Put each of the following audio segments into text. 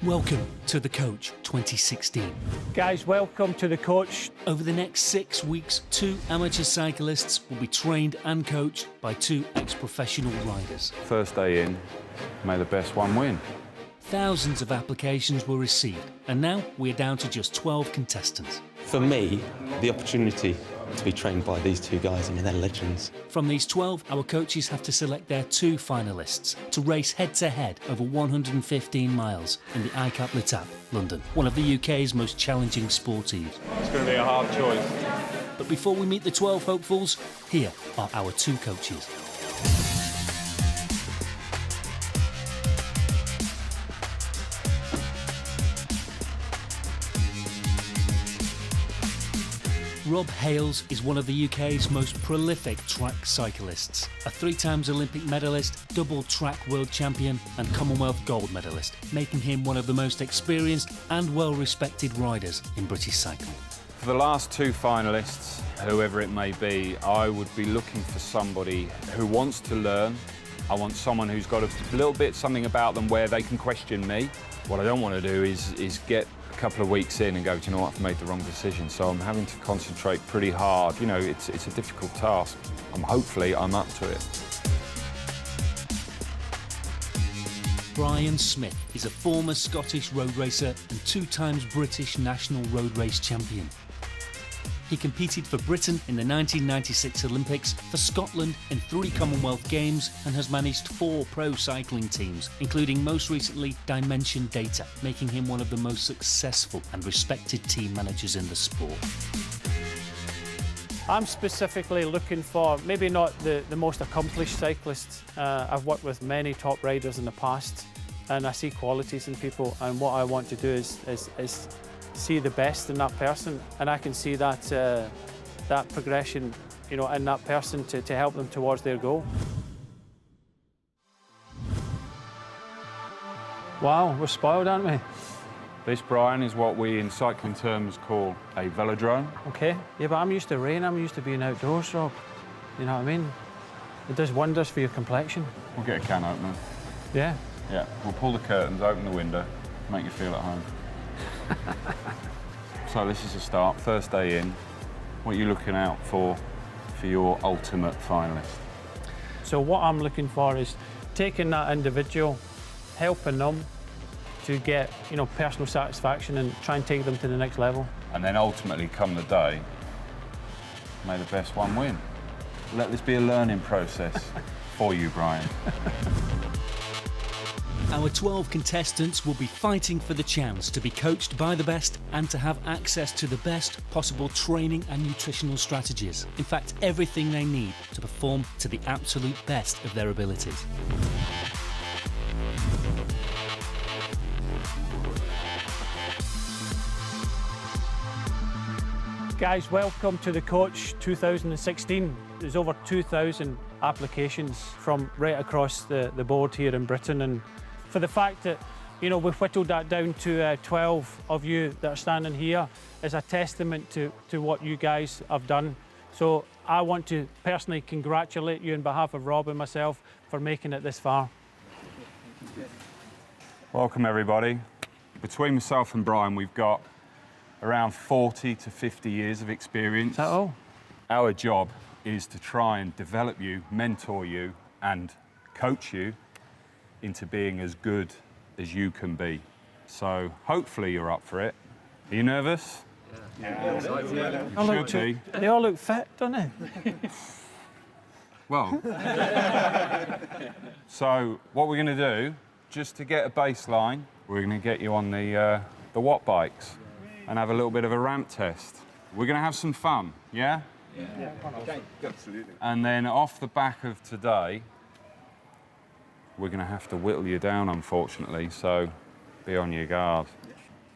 Welcome to The Coach 2016. Guys, welcome to The Coach. Over the next 6 weeks, 2 amateur cyclists will be trained and coached by 2 ex-professional riders. First day in, may the best one win. Thousands of applications were received, and now we're down to just 12 contestants. For me, the opportunity to be trained by these 2 guys, they're legends. From these 12, our coaches have to select their 2 finalists to race head-to-head over 115 miles in the ICAP L'Etape, London, one of the UK's most challenging sportives. It's going to be a hard choice. But before we meet the 12 hopefuls, here are our 2 coaches. Rob Hales is one of the UK's most prolific track cyclists, a 3 times Olympic medalist, double track world champion and Commonwealth gold medalist, making him one of the most experienced and well-respected riders in British cycling. For the last 2 finalists, whoever it may be, I would be looking for somebody who wants to learn. I want someone who's got a little bit something about them where they can question me. What I don't want to do is get a couple of weeks in and go, do you know what, I've made the wrong decision. So I'm having to concentrate pretty hard. You know, it's a difficult task. Hopefully I'm up to it. Brian Smith is a former Scottish road racer and 2 times British national road race champion. He competed for Britain in the 1996 Olympics, for Scotland in 3 Commonwealth Games, and has managed 4 pro cycling teams, including most recently Dimension Data, making him one of the most successful and respected team managers in the sport. I'm specifically looking for maybe not the most accomplished cyclists. I've worked with many top riders in the past, and I see qualities in people, and what I want to do is see the best in that person, and I can see that that progression, you know, in that person to help them towards their goal. Wow, we're spoiled, aren't we? This, Brian, is what we in cycling terms call a velodrome. Okay. Yeah, but I'm used to rain. I'm used to being outdoors, Rob. You know what I mean? It does wonders for your complexion. We'll get a can opener. Yeah. Yeah, we'll pull the curtains, open the window, make you feel at home. So this is a start, first day in. What are you looking out for your ultimate finalist? So what I'm looking for is taking that individual, helping them to get, you know, personal satisfaction and try and take them to the next level. And then ultimately, come the day, may the best one win. Let this be a learning process for you, Brian. Our 12 contestants will be fighting for the chance to be coached by the best and to have access to the best possible training and nutritional strategies. In fact, everything they need to perform to the absolute best of their abilities. Guys, welcome to The Coach 2016. There's over 2,000 applications from right across the board here in Britain, and for the fact that, you know, we've whittled that down to 12 of you that are standing here is a testament to what you guys have done. So I want to personally congratulate you on behalf of Rob and myself for making it this far. Welcome, everybody. Between myself and Brian, we've got around 40 to 50 years of experience. Is that all? Our job is to try and develop you, mentor you, and coach you into being as good as you can be. So hopefully you're up for it. Are you nervous? Yeah. You should be. They all look fit, don't they? Well, so what we're going to do, just to get a baseline, we're going to get you on the Watt bikes and have a little bit of a ramp test. We're going to have some fun, yeah? Yeah, absolutely. And then off the back of today, we're going to have to whittle you down, unfortunately, so be on your guard.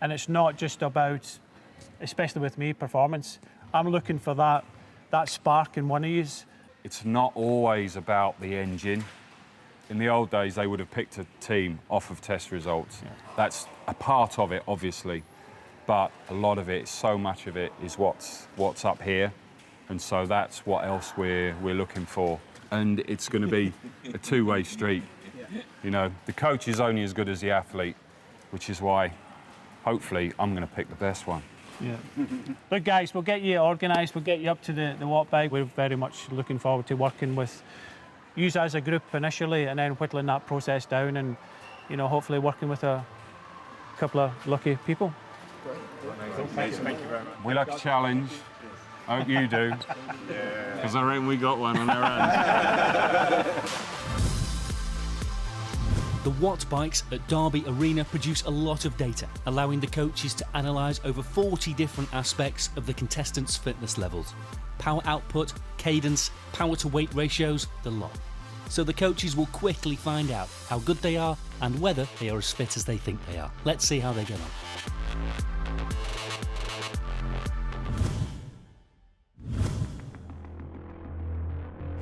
And it's not just about, especially with me, performance. I'm looking for that spark in one of you. It's not always about the engine. In the old days, they would have picked a team off of test results. Yeah. That's a part of it, obviously, but a lot of it, so much of it, is what's up here, and so that's what else we're looking for. And it's going to be a two-way street. You know, the coach is only as good as the athlete, which is why, hopefully, I'm going to pick the best one. Yeah. Look, guys, we'll get you organised. We'll get you up to the walk bag. We're very much looking forward to working with you as a group initially, and then whittling that process down, and hopefully working with a couple of lucky people. Thank you very much. We like a challenge. I hope you do. Because I reckon we got one on our hands. The Watt bikes at Derby Arena produce a lot of data, allowing the coaches to analyse over 40 different aspects of the contestants' fitness levels. Power output, cadence, power to weight ratios, the lot. So the coaches will quickly find out how good they are and whether they are as fit as they think they are. Let's see how they get on.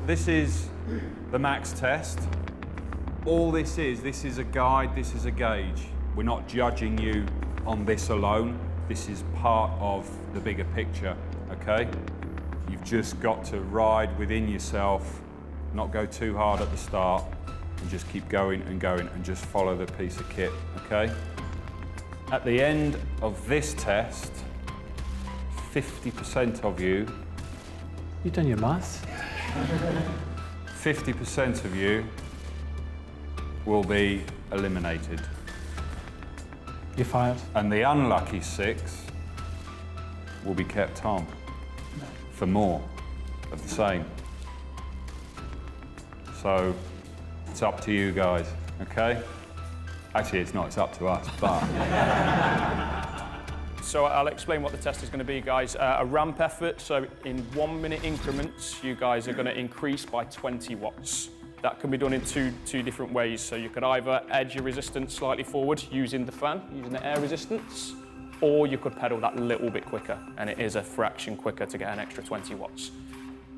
This is the max test. All this is a guide, this is a gauge. We're not judging you on this alone. This is part of the bigger picture, okay? You've just got to ride within yourself, not go too hard at the start, and just keep going and going and just follow the piece of kit, okay? At the end of this test, 50% of you, You done your maths? 50% of you will be eliminated. You're fired. And the unlucky 6 will be kept on for more of the same. So it's up to you guys, okay? Actually, it's not, it's up to us, but... So I'll explain what the test is going to be, guys. A ramp effort, so in 1 minute increments, you guys are going to increase by 20 watts. That can be done in two different ways. So you could either edge your resistance slightly forward using the fan, using the air resistance, or you could pedal that little bit quicker, and it is a fraction quicker to get an extra 20 watts.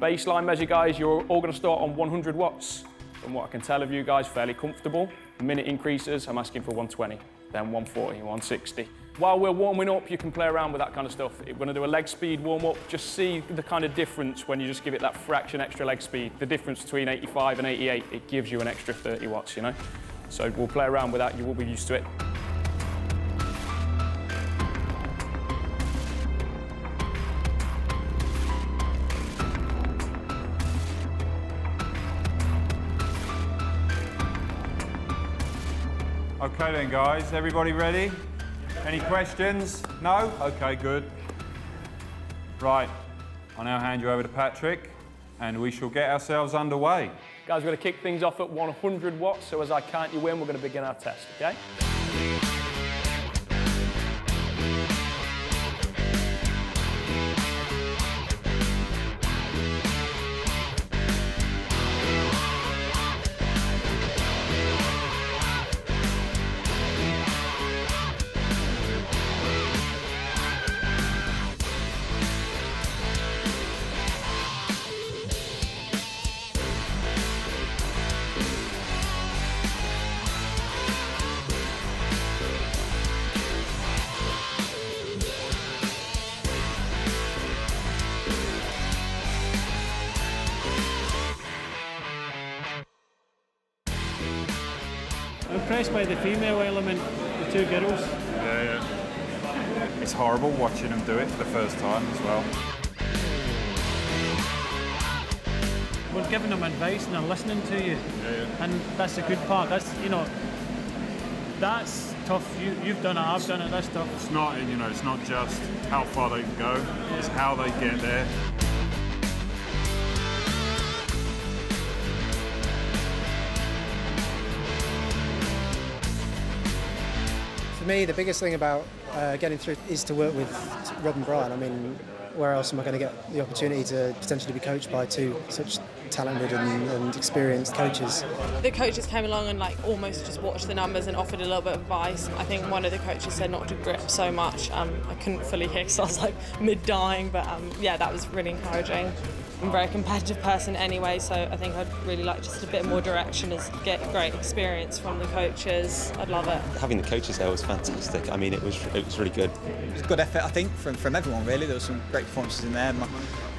Baseline measure, guys, you're all going to start on 100 watts. From what I can tell of you guys, fairly comfortable. Minute increases, I'm asking for 120, then 140, 160. While we're warming up, you can play around with that kind of stuff. We're going to do a leg speed warm-up. Just see the kind of difference when you just give it that fraction extra leg speed. The difference between 85 and 88, it gives you an extra 30 watts, you know? So we'll play around with that. You will be used to it. Okay then, guys, everybody ready? Any questions? No? Okay, good. Right, I'll now hand you over to Patrick, and we shall get ourselves underway. Guys, we're going to kick things off at 100 watts, so as I count you in, we're going to begin our test, okay? Impressed by the female element, the two girls. Yeah. It's horrible watching them do it for the first time as well. We're giving them advice and they're listening to you. And that's the good part. That's, that's tough. You've done it, I've done it, that's tough. It's not, it's not just how far they can go, it's how they get there. For me, the biggest thing about getting through is to work with Rob and Brian. I mean, where else am I going to get the opportunity to potentially be coached by two such talented and experienced coaches? The coaches came along and almost just watched the numbers and offered a little bit of advice. I think one of the coaches said not to grip so much. I couldn't fully hear because I was mid-dying, but yeah, that was really encouraging. I'm a very competitive person anyway, so I think I'd really like just a bit more direction, as get great experience from the coaches. I'd love it. Having the coaches there was fantastic. I mean, it was really good. It was a good effort, I think, from everyone, really. There were some great performances in there. My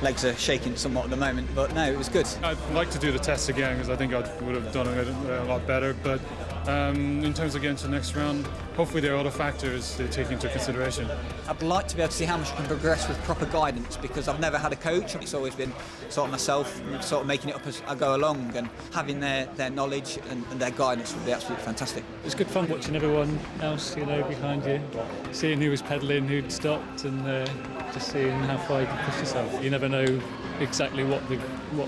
legs are shaking somewhat at the moment, but no, it was good. I'd like to do the test again because I think I would have done it a lot better, but in terms of getting to the next round, hopefully there are other factors to take into consideration. I'd like to be able to see how much I can progress with proper guidance, because I've never had a coach. It's always been sort of myself, sort of making it up as I go along, and having their knowledge and their guidance would be absolutely fantastic. It's good fun watching everyone else, behind you, seeing who was pedalling, who'd stopped, and just seeing how far you can push yourself. You never know exactly what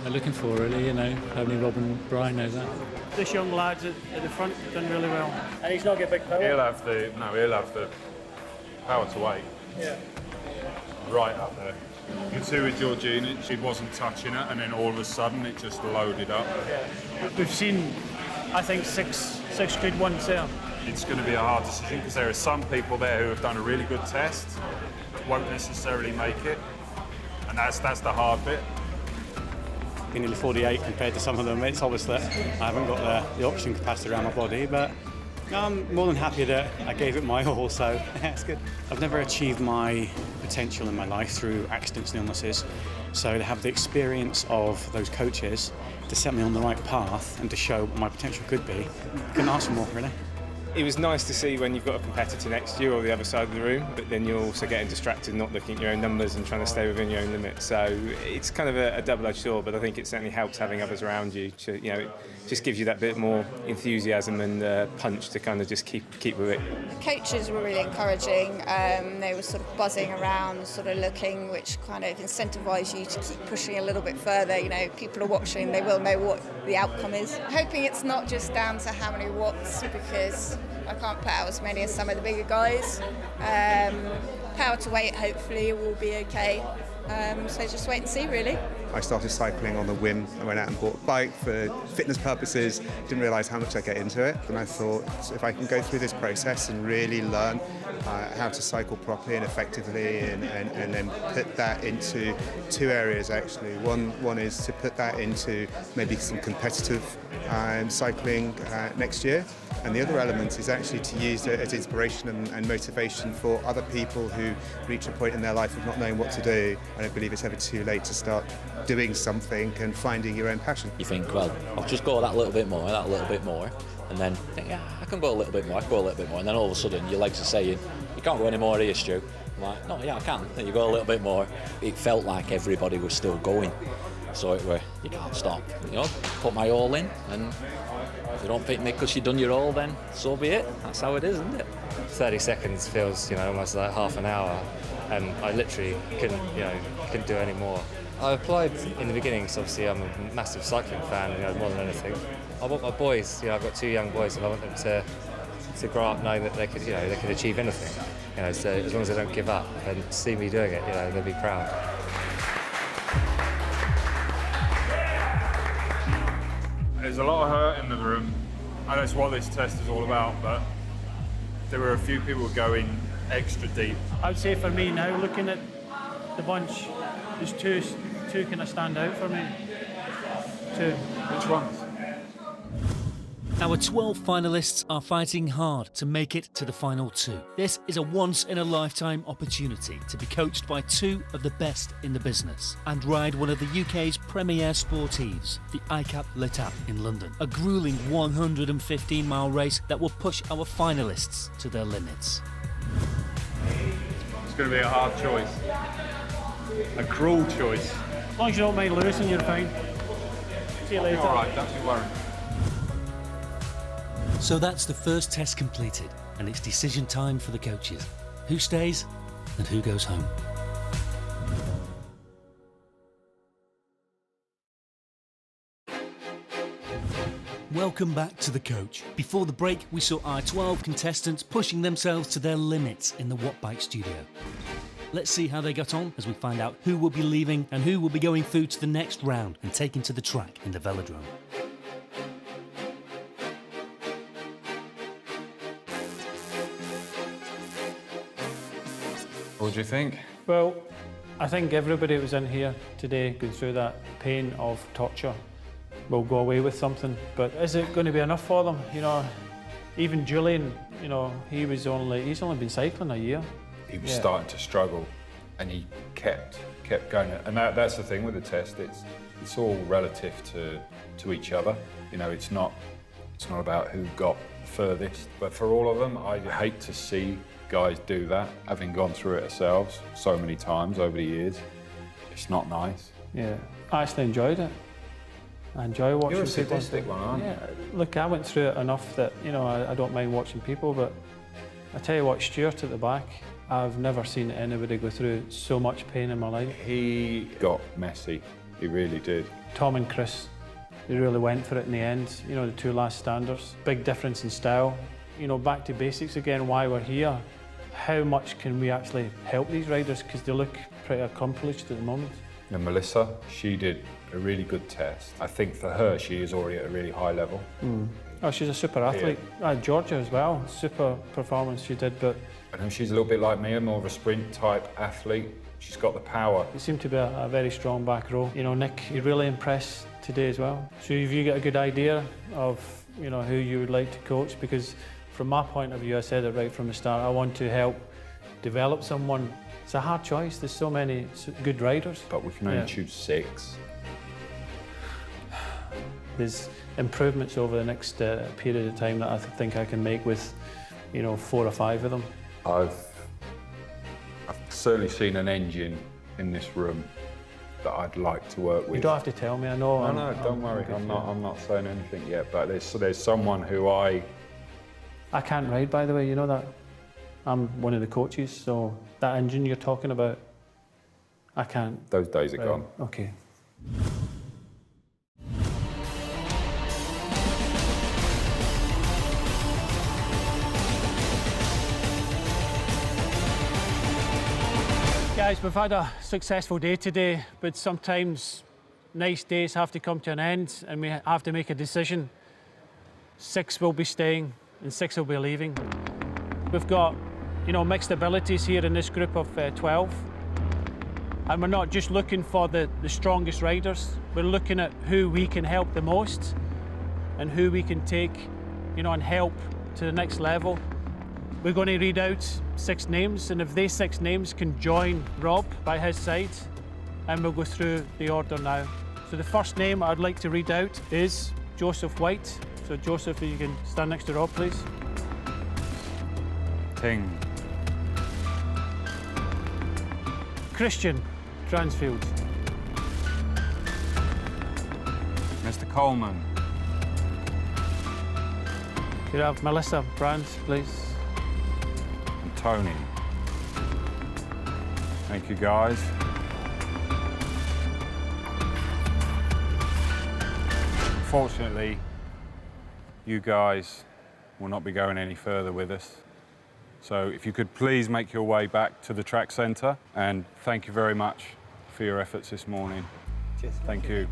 they're looking for, really. Only Rob and Brian know that. This young lad's at the front done really well, and he's not got big power. He'll have the power to weight. Yeah. Right up there. You can see with Georgina, she wasn't touching it, and then all of a sudden it just loaded up. Yeah. We've seen, I think, six good ones there. It's going to be a hard decision because there are some people there who have done a really good test, won't necessarily make it, and that's the hard bit. Being nearly 48 compared to some of them, it's obvious that I haven't got the oxygen capacity around my body, but I'm more than happy that I gave it my all, so yeah, it's good. I've never achieved my potential in my life through accidents and illnesses, so to have the experience of those coaches to set me on the right path and to show what my potential could be, I couldn't ask for more, really. It was nice to see when you've got a competitor next to you or the other side of the room, but then you're also getting distracted, not looking at your own numbers and trying to stay within your own limits. So it's kind of a double-edged sword, but I think it certainly helps having others around you. To, it just gives you that bit more enthusiasm and punch to kind of just keep with it. The coaches were really encouraging. They were sort of buzzing around, sort of looking, which kind of incentivised you to keep pushing a little bit further. People are watching, they will know what the outcome is. Hoping it's not just down to how many watts, because I can't put out as many as some of the bigger guys. Power to weight, hopefully, will be okay. So just wait and see, really. I started cycling on the whim. I went out and bought a bike for fitness purposes. Didn't realise how much I get into it. And I thought, if I can go through this process and really learn how to cycle properly and effectively, and then put that into two areas, actually. One is to put that into maybe some competitive cycling next year. And the other element is actually to use it as inspiration and motivation for other people who reach a point in their life of not knowing what to do. I don't believe it's ever too late to start doing something and finding your own passion. You think, well, I'll just go that little bit more, and then think, yeah, I can go a little bit more, and then all of a sudden your legs are saying, you can't go any more here, Stu. I'm like, no, yeah, I can. Then you go a little bit more. It felt like everybody was still going, so you can't stop. Put my all in, and if you don't pick me because you've done your all, then so be it. That's how it is, isn't it? 30 seconds feels, almost like half an hour, and I literally couldn't do any more. I applied in the beginning because obviously I'm a massive cycling fan, more than anything. I want my boys, I've got 2 young boys, and I want them to grow up knowing that they could achieve anything. So as long as they don't give up and see me doing it, they'll be proud. There's a lot of hurt in the room. I know it's what this test is all about, but there were a few people going extra deep. I would say for me now, looking at the bunch, there's two kind of stand out for me. Two. Which ones? Our 12 finalists are fighting hard to make it to the final 2. This is a once-in-a-lifetime opportunity to be coached by 2 of the best in the business and ride one of the UK's premier sportives, the ICAP L'Etape in London, a gruelling 115-mile race that will push our finalists to their limits. It's going to be a hard choice. A cruel choice. As long as you don't mind losing, you're fine. See you later. All right, don't be worried. So that's the first test completed, and it's decision time for the coaches. Who stays and who goes home? Welcome back to The Coach. Before the break, we saw our 12 contestants pushing themselves to their limits in the Wattbike studio. Let's see how they got on as we find out who will be leaving and who will be going through to the next round and taken to the track in the velodrome. What do you think? Well, I think everybody who was in here today going through that pain of torture will go away with something. But is it going to be enough for them? Even Julian, he's only been cycling a year. He was starting to struggle, and he kept going. And that's the thing with the test. It's all relative to each other. It's not about who got furthest. But for all of them, I hate to see guys do that, having gone through it ourselves so many times over the years. It's not nice. Yeah, I actually enjoyed it. I enjoy watching You're a people. sadistic one, aren't you? Yeah, look, I went through it enough that, you know, I don't mind watching people, but I tell you what, Stuart at the back, I've never seen anybody go through so much pain in my life. He got messy, he really did. Tom and Chris, they really went for it in the end, you know, the two last standers. Big difference in style. You know, back to basics again, why we're here. How much can we actually help these riders, because they look pretty accomplished at the moment. And Melissa, she did a really good test. I think for her, she is already at a really high level. Oh, she's a super athlete. Georgia as well, super performance she did, but I know she's a little bit like me, more of a sprint type athlete. She's got the power. it seemed to be a very strong back row. You know, Nick, you really impressed today as well. So have you got a good idea of, you know, who you would like to coach? Because from my point of view, I said it right from the start, I want to help develop someone. It's a hard choice, there's so many good riders. But we can only choose 6. There's improvements over the next period of time that I think I can make with, you know, 4 or 5 of them. I've certainly seen an engine in this room that I'd like to work with. You don't have to tell me, I know. No, don't worry, I'm not saying anything yet, but there's someone who I can't ride, by the way, you know that. I'm one of the coaches, so that engine you're talking about, I can't. Those days are ride. gone. Okay. Guys, we've had a successful day today, but sometimes nice days have to come to an end and we have to make a decision. 6 will be staying and 6 will be leaving. We've got, you know, mixed abilities here in this group of 12. And we're not just looking for the strongest riders, we're looking at who we can help the most and who we can take, you know, and help to the next level. We're going to read out 6 names, and if these 6 names can join Rob by his side, and we'll go through the order now. So the first name I'd like to read out is Joseph White. So Joseph, if you can stand next to Rob, please. Ting. Christian Transfield. Mr. Coleman. Could I have Melissa Brands, please? And Tony. Thank you, guys. Fortunately, you guys will not be going any further with us. So if you could please make your way back to the track centre, and thank you very much for your efforts this morning. Cheers. Thank you.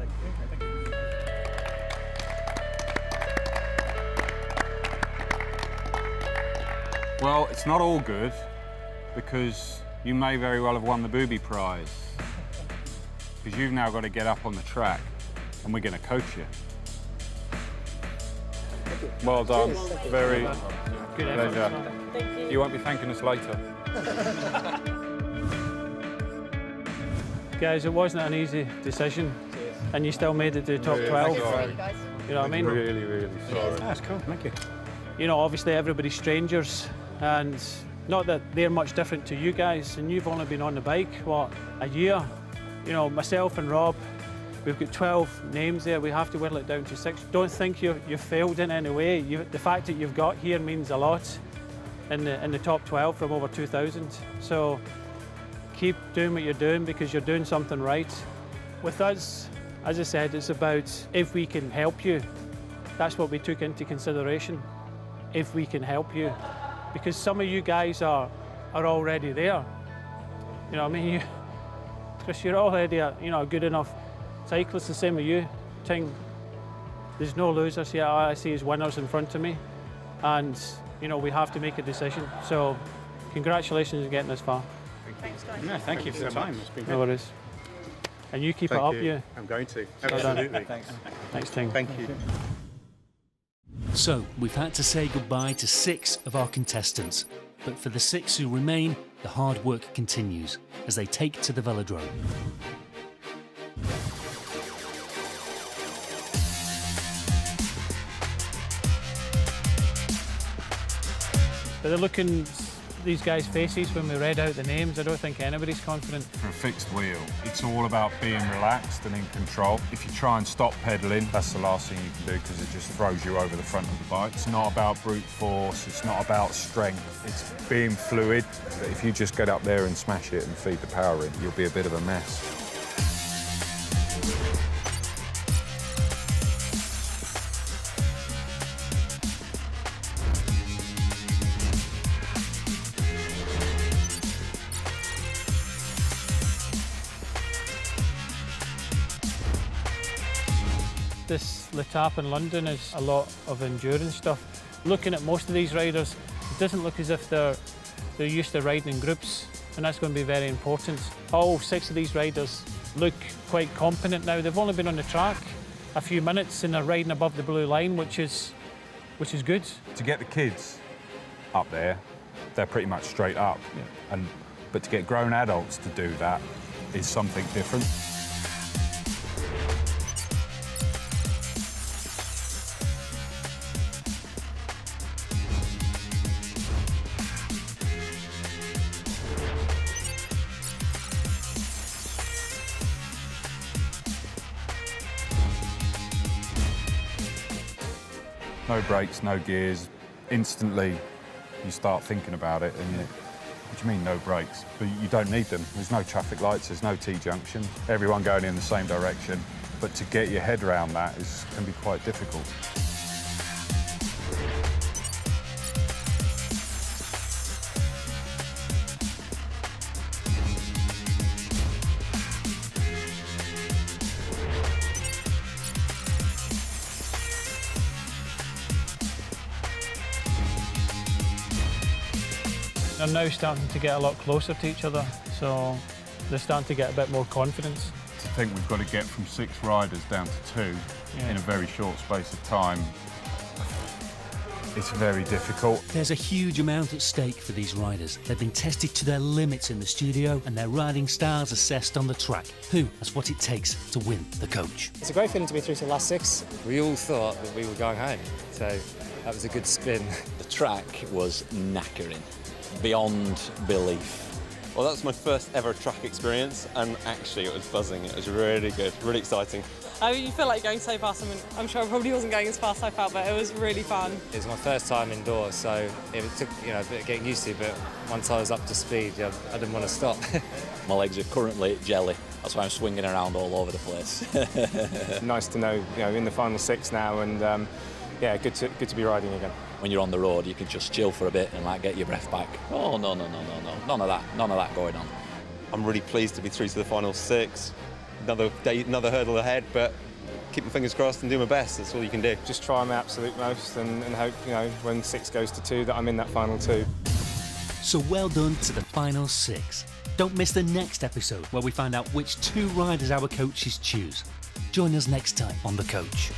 Well, it's not all good, because you may very well have won the booby prize. Because you've now got to get up on the track, and we're going to coach you. Well done. Very Good pleasure. effort. You won't be thanking us later. Guys, it wasn't an easy decision, and you still made it to the top 12. You know what I mean? Really, really sorry. That's cool, thank you. You know, obviously everybody's strangers, and not that they're much different to you guys, and you've only been on the bike, what, a year? You know, myself and Rob, we've got 12 names there. We have to whittle it down to 6. Don't think you've failed in any way. The fact that you've got here means a lot in the top 12 from over 2,000. So keep doing what you're doing, because you're doing something right. With us, as I said, it's about if we can help you. That's what we took into consideration, if we can help you. Because some of you guys are already there. You know what I mean? Chris, you're already a good enough cyclist, the same with you. Ting, there's no losers here. All I see is winners in front of me. And, you know, we have to make a decision. So, congratulations on getting this far. Thanks, guys. No, thank you for the time. It's been good. No worries. And you keep it up, you. I'm going to. Well done. Absolutely. Thanks. Thanks, Ting. Thank you. So, we've had to say goodbye to 6 of our contestants. But for the 6 who remain, the hard work continues as they take to the velodrome. But they're looking, these guys' faces when we read out the names, I don't think anybody's confident. For a fixed wheel, it's all about being relaxed and in control. If you try and stop pedalling, that's the last thing you can do because it just throws you over the front of the bike. It's not about brute force, it's not about strength, it's being fluid. But if you just get up there and smash it and feed the power in, you'll be a bit of a mess. This L'Etape in London is a lot of endurance stuff. Looking at most of these riders, it doesn't look as if they're used to riding in groups, and that's going to be very important. All 6 of these riders look quite competent now. They've only been on the track a few minutes and they're riding above the blue line, which is good. To get the kids up there, they're pretty much straight up. Yeah. But to get grown adults to do that is something different. No brakes, no gears. Instantly, you start thinking about it, and what do you mean no brakes? But you don't need them. There's no traffic lights, there's no T-junction. Everyone going in the same direction. But to get your head around that can be quite difficult. They're now starting to get a lot closer to each other, so they're starting to get a bit more confidence. To think we've got to get from 6 riders down to 2 in a very short space of time, it's very difficult. There's a huge amount at stake for these riders. They've been tested to their limits in the studio and their riding styles assessed on the track. Who has what it takes to win the coach? It's a great feeling to be through to the last 6. We all thought that we were going home, so that was a good spin. The track was knackering, beyond belief. Well, that was my first ever track experience, and actually it was buzzing. It was really good, really exciting. You feel like you're going so fast. I mean, I'm sure I probably wasn't going as fast as I felt, but it was really fun. It was my first time indoors, so it took a bit of getting used to, but once I was up to speed, I didn't want to stop. My legs are currently jelly. That's why I'm swinging around all over the place. Nice to know, in the final 6 now, and yeah, good to be riding again. When you're on the road, you can just chill for a bit and get your breath back. Oh, no. None of that going on. I'm really pleased to be through to the final 6. Another day, another hurdle ahead, but keep my fingers crossed and do my best. That's all you can do. Just try my absolute most and hope, when 6 goes to 2, that I'm in that final 2. So well done to the final 6. Don't miss the next episode where we find out which 2 riders our coaches choose. Join us next time on The Coach.